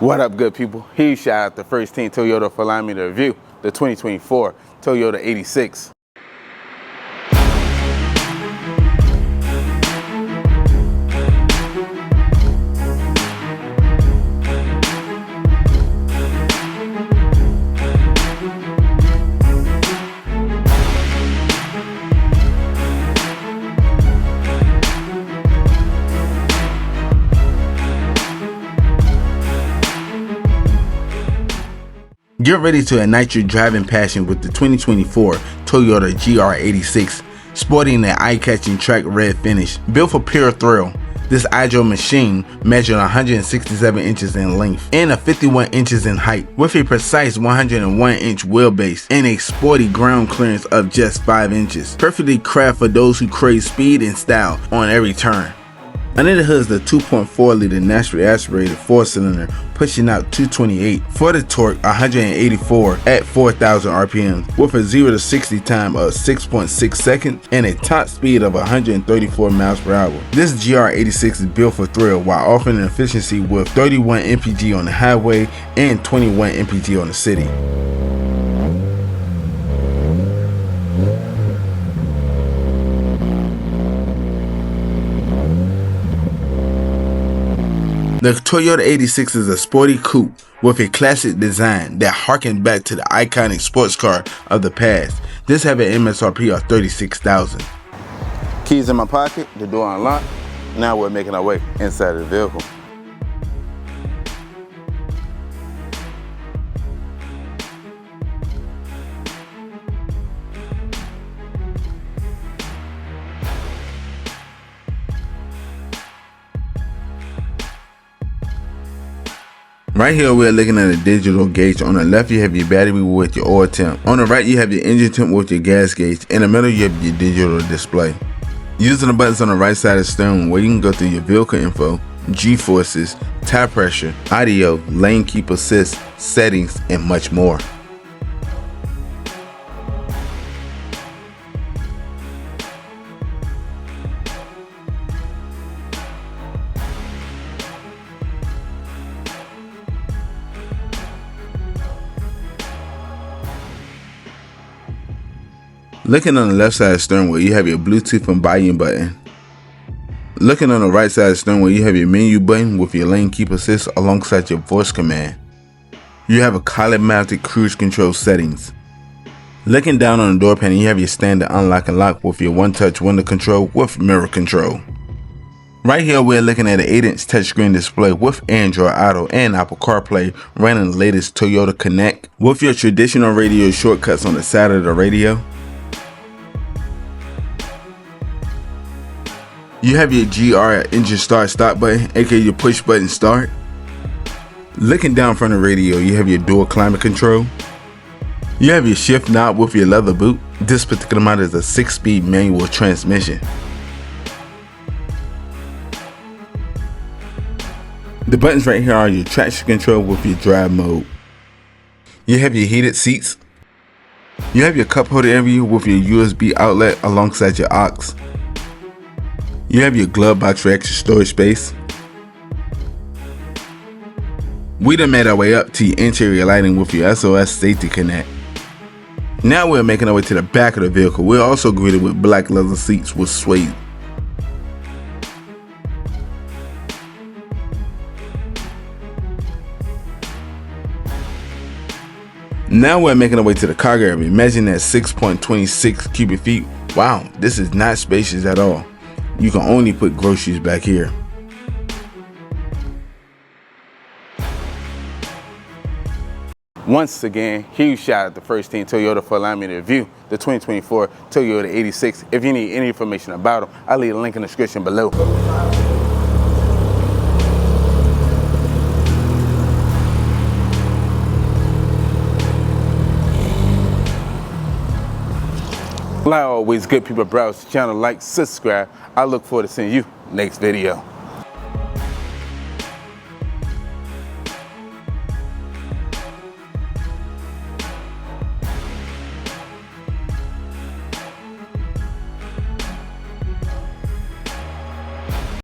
What up, good people? Huge shout out to First Team Toyota for allowing me to review the 2024 Toyota 86. Get ready to ignite your driving passion with the 2024 Toyota GR86, sporting an eye-catching track red finish. Built for pure thrill, this agile machine measured 167 inches in length and 51 inches in height, with a precise 101-inch wheelbase and a sporty ground clearance of just 5 inches. Perfectly crafted for those who crave speed and style on every turn. Under the hood is the 2.4-liter naturally aspirated 4-cylinder, pushing out 228 for the torque 184 at 4,000 RPM, with a 0 to 60 time of 6.6 seconds and a top speed of 134 miles per hour. This GR86 is built for thrill while offering an efficiency with 31 mpg on the highway and 21 mpg on the city. The Toyota 86 is a sporty coupe with a classic design that harkens back to the iconic sports car of the past. This has an MSRP of $36,000. Keys in my pocket, the door unlocked. Now we're making our way inside of the vehicle. Right here we're looking at a digital gauge. On the left you have your battery with your oil temp. On the right you have your engine temp with your gas gauge. In the middle you have your digital display. Using the buttons on the right side of the steering wheel, you can go through your vehicle info, G-forces, tire pressure, audio, lane keep assist, settings, and much more. Looking on the left side of the steering wheel, you have your Bluetooth and volume button. Looking on the right side of the steering wheel, you have your menu button with your lane keep assist alongside your voice command. You have a collar mounted cruise control settings. Looking down on the door panel, you have your standard unlock and lock with your one-touch window control with mirror control. Right here we're looking at an 8-inch touchscreen display with Android Auto and Apple CarPlay running the latest Toyota Connect with your traditional radio shortcuts on the side of the radio. You have your GR engine start stop button, aka your push button start. Looking down from the radio, you have your dual climate control. You have your shift knob with your leather boot. This particular model is a 6-speed manual transmission. The buttons right here are your traction control with your drive mode. You have your heated seats. You have your cup holder area with your USB outlet alongside your aux. You have your glove box for extra storage space. We done made our way up to your interior lighting with your SOS Safety Connect. Now we're making our way to the back of the vehicle. We're also greeted with black leather seats with suede. Now we're making our way to the cargo area, measuring at 6.26 cubic feet. Wow, this is not spacious at all. You can only put groceries back here. Once again, huge shout out to First Team Toyota for allowing me to review the 2024 Toyota 86. If you need any information about them, I'll leave a link in the description below. Like always, good people, browse the channel, like, subscribe. I look forward to seeing you next video.